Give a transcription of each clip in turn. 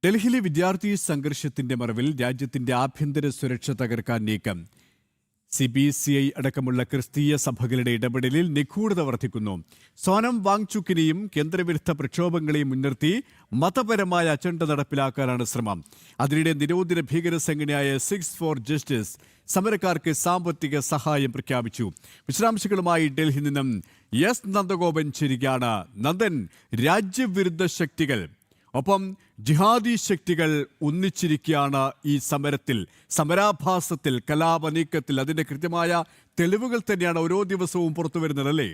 ഡൽഹിയിലെ വിദ്യാർത്ഥി സംഘർഷത്തിന്റെ മറവിൽ രാജ്യത്തിന്റെ ആഭ്യന്തര സുരക്ഷ തകർക്കാൻ നീക്കം. CBCI അടക്കമുള്ള ക്രിസ്തീയ സഭകളുടെ ഇടപെടലിൽ നിഗൂഢത വർദ്ധിക്കുന്നു. സോനം വാങ്ചുക്കിനെയും കേന്ദ്രവിരുദ്ധ പ്രക്ഷോഭങ്ങളെയും മുൻനിർത്തി മതപരമായ അജണ്ട നടപ്പിലാക്കാനാണ് ശ്രമം. അതിനിടെ നിരോധിത ഭീകര സംഘടനയായ സിക്സ് ഫോർ ജസ്റ്റിസ് സമരക്കാർക്ക് സാമ്പത്തിക സഹായം പ്രഖ്യാപിച്ചു. വിശദാംശങ്ങളുമായി ഡൽഹിയിൽ നിന്നും എസ് നന്ദഗോപൻ ചേരുകയാണ്. നന്ദൻ, രാജ്യവിരുദ്ധ ശക്തികൾ ഒപ്പം ജിഹാദി ശക്തികൾ ഒന്നിച്ചിരിക്കുകയാണ് ഈ സമരാഭാസത്തിൽ, കലാപ നീക്കത്തിൽ. അതിന്റെ കൃത്യമായ തെളിവുകൾ തന്നെയാണ് ഓരോ ദിവസവും പുറത്തു വരുന്നത്, അല്ലേ?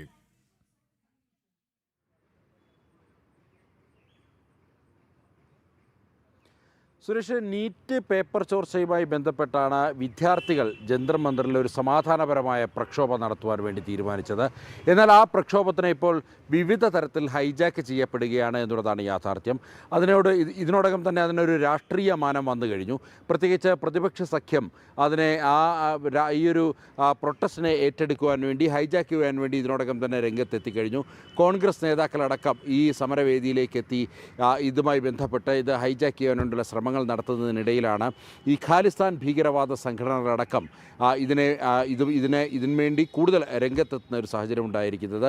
സുരേഷ്, നീറ്റ് പേപ്പർ ചോർച്ചയുമായി ബന്ധപ്പെട്ടാണ് വിദ്യാർത്ഥികൾ ജന്തർ മന്ദിറിൽ ഒരു സമാധാനപരമായ പ്രക്ഷോഭം നടത്തുവാൻ വേണ്ടി തീരുമാനിച്ചത്. എന്നാൽ ആ പ്രക്ഷോഭത്തിന് ഇപ്പോൾ വിവിധ തരത്തിൽ ഹൈജാക്ക് ചെയ്യപ്പെടുകയാണ് എന്നുള്ളതാണ് യാഥാർത്ഥ്യം. ഇതിനോടകം തന്നെ അതിനൊരു രാഷ്ട്രീയ മാനം വന്നു കഴിഞ്ഞു. പ്രത്യേകിച്ച് പ്രതിപക്ഷ സഖ്യം അതിനെ ഈ ഒരു പ്രൊട്ടസ്റ്റിനെ ഏറ്റെടുക്കുവാൻ വേണ്ടി, ഹൈജാക്ക് ചെയ്യാൻ വേണ്ടി ഇതിനോടകം തന്നെ രംഗത്തെത്തിക്കഴിഞ്ഞു. കോൺഗ്രസ് നേതാക്കളടക്കം ഈ സമരവേദിയിലേക്ക് എത്തി ഇതുമായി ബന്ധപ്പെട്ട് ഇത് ഹൈജാക്ക് ചെയ്യാനുള്ള ശ്രമങ്ങൾ നടത്തുന്നതിനിടയിലാണ് ഈ ഖാലിസ്ഥാൻ ഭീകരവാദ സംഘടനകളടക്കം ഇതിനുവേണ്ടി കൂടുതൽ രംഗത്തെത്തുന്ന ഒരു സാഹചര്യം ഉണ്ടായിരിക്കുന്നത്.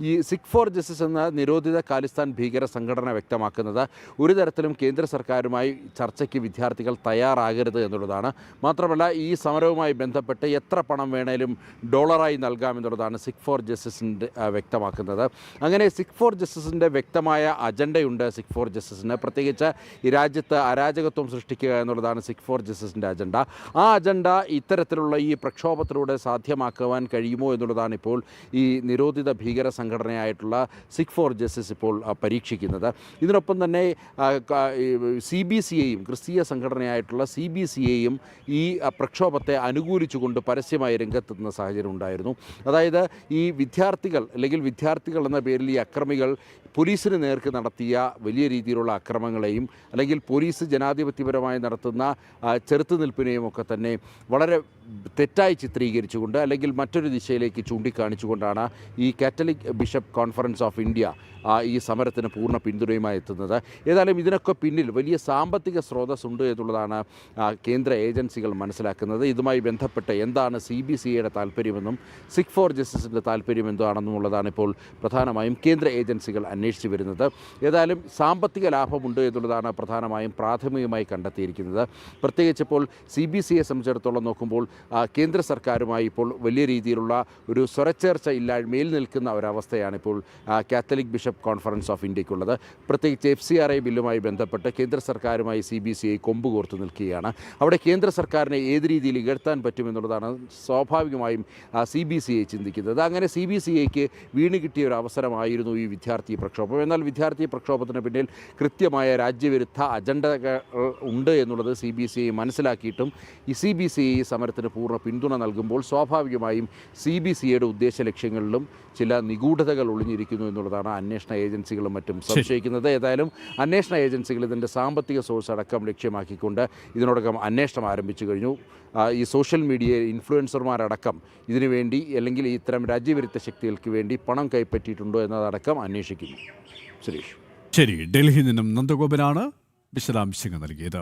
ഈ സിഖ് ഫോർ ജസ്റ്റിസ് എന്ന നിരോധിത ഖാലിസ്ഥാൻ ഭീകര സംഘടന വ്യക്തമാക്കുന്നത് ഒരു തരത്തിലും കേന്ദ്ര സർക്കാരുമായി ചർച്ചയ്ക്ക് വിദ്യാർത്ഥികൾ തയ്യാറാകരുത് എന്നുള്ളതാണ്. മാത്രമല്ല, ഈ സമരവുമായി ബന്ധപ്പെട്ട് എത്ര പണം വേണേലും ഡോളറായി നൽകാമെന്നുള്ളതാണ് സിഖ് ഫോർ ജസ്റ്റിസിൻ്റെ വ്യക്തമാക്കുന്നത്. അങ്ങനെ സിഖ് ഫോർ ജസ്റ്റിസിൻ്റെ വ്യക്തമായ അജണ്ടയുണ്ട്. സിഖ് ഫോർ ജസ്റ്റിസിന് പ്രത്യേകിച്ച് ഈ രാജ്യത്ത് അരാജകത്വം സൃഷ്ടിക്കുക എന്നുള്ളതാണ് സിഖ് ഫോർ ജസ്റ്റിസിൻ്റെ അജണ്ട. ആ അജണ്ട ഇത്തരത്തിലുള്ള ഈ പ്രക്ഷോഭത്തിലൂടെ സാധ്യമാക്കുവാൻ കഴിയുമോ എന്നുള്ളതാണ് ഇപ്പോൾ ഈ നിരോധിത ഭീകര സംഘടനയായിട്ടുള്ള സിഖ് ഫോർ ജസ്റ്റിസ് ഇപ്പോൾ പരീക്ഷിക്കുന്നത്. ഇതിനൊപ്പം തന്നെ CBCIയും ക്രിസ്തീയ സംഘടനയായിട്ടുള്ള CBCIയും ഈ പ്രക്ഷോഭത്തെ അനുകൂലിച്ചുകൊണ്ട് പരസ്യമായി രംഗത്തെത്തുന്ന സാഹചര്യം ഉണ്ടായിരുന്നു. അതായത് ഈ വിദ്യാർത്ഥികൾ എന്ന പേരിൽ ഈ അക്രമികൾ പോലീസിന് നേർക്ക് നടത്തിയ വലിയ രീതിയിലുള്ള അക്രമങ്ങളെയും അല്ലെങ്കിൽ പോലീസ് ജനാധിപത്യപരമായി നടത്തുന്ന ചെറുത്തുനിൽപ്പിനെയും ഒക്കെ തന്നെ വളരെ തെറ്റായി ചിത്രീകരിച്ചുകൊണ്ട് അല്ലെങ്കിൽ മറ്റൊരു ദിശയിലേക്ക് ചൂണ്ടിക്കാണിച്ചുകൊണ്ടാണ് ഈ Catholic bishop conference of India ഈ സമരത്തിന് പൂർണ്ണ പിന്തുണയുമായി എത്തുന്നത്. ഏതായാലും ഇതിനൊക്കെ പിന്നിൽ വലിയ സാമ്പത്തിക സ്രോതസ്സുണ്ട് എന്നുള്ളതാണ് കേന്ദ്ര ഏജൻസികൾ മനസ്സിലാക്കുന്നത്. ഇതുമായി ബന്ധപ്പെട്ട് എന്താണ് CBCIയുടെ താല്പര്യമെന്നും സിഖ് ഫോർ ജസ്റ്റിസിൻ്റെ താല്പര്യം എന്താണെന്നുള്ളതാണ് ഇപ്പോൾ പ്രധാനമായും കേന്ദ്ര ഏജൻസികൾ അന്വേഷിച്ചു വരുന്നത്. ഏതായാലും സാമ്പത്തിക ലാഭമുണ്ട് എന്നുള്ളതാണ് പ്രധാനമായും പ്രാഥമികമായി കണ്ടെത്തിയിരിക്കുന്നത്. പ്രത്യേകിച്ച് ഇപ്പോൾ CBCIയെ സംബന്ധിച്ചിടത്തോളം നോക്കുമ്പോൾ കേന്ദ്ര സർക്കാരുമായി ഇപ്പോൾ വലിയ രീതിയിലുള്ള ഒരു സ്വരച്ചേർച്ച ഇല്ലായ്മയിൽ നിൽക്കുന്ന ഒരവസ്ഥയാണ് ഇപ്പോൾ കാത്തലിക് ബിഷപ്പ് കോൺഫറൻസ് ഓഫ് ഇന്ത്യക്കുള്ളത്. പ്രത്യേകിച്ച് FCRA ബില്ലുമായി ബന്ധപ്പെട്ട് കേന്ദ്ര സർക്കാരുമായി CBCI കൊമ്പുകോർത്ത് നിൽക്കുകയാണ്. അവിടെ കേന്ദ്ര സർക്കാരിനെ ഏത് രീതിയിൽ ഇകഴ്ത്താൻ പറ്റുമെന്നുള്ളതാണ് സ്വാഭാവികമായും CBCI ചിന്തിക്കുന്നത്. അങ്ങനെ CBCIക്ക് വീണ് കിട്ടിയ ഒരു അവസരമായിരുന്നു ഈ വിദ്യാർത്ഥി പ്രക്ഷോഭം. എന്നാൽ വിദ്യാർത്ഥി പ്രക്ഷോഭത്തിന് പിന്നിൽ കൃത്യമായ രാജ്യവിരുദ്ധ അജണ്ടകൾ ഉണ്ട് എന്നുള്ളത് CBCI മനസ്സിലാക്കിയിട്ടും ഈ CBCI സമരത്തിന് പൂർണ്ണ പിന്തുണ നൽകുമ്പോൾ സ്വാഭാവികമായും CBCIയുടെ ഉദ്ദേശ ലക്ഷ്യങ്ങളിലും ചില നിഗൂഢതകൾ ഒളിഞ്ഞിരിക്കുന്നു എന്നുള്ളതാണ് അന്വേഷണ ഏജൻസികളും മറ്റും സംശയിക്കുന്നത്. ഏതായാലും അന്വേഷണ ഏജൻസികൾ ഇതിൻ്റെ സാമ്പത്തിക സോഴ്സ് അടക്കം ലക്ഷ്യമാക്കിക്കൊണ്ട് ഇതിനോടകം അന്വേഷണം ആരംഭിച്ചു കഴിഞ്ഞു. ഈ സോഷ്യൽ മീഡിയ ഇൻഫ്ലുവൻസർമാരടക്കം ഇതിനുവേണ്ടി അല്ലെങ്കിൽ ഇത്തരം രാജ്യവിരുദ്ധ ശക്തികൾക്ക് വേണ്ടി പണം കൈപ്പറ്റിയിട്ടുണ്ടോ എന്നതടക്കം അന്വേഷിക്കുന്നു. സുരേഷ്, ശരി. ഡൽഹിയിൽ നിന്നും നന്ദഗോപനാണ് വിശദാംശങ്ങൾ നൽകിയത്.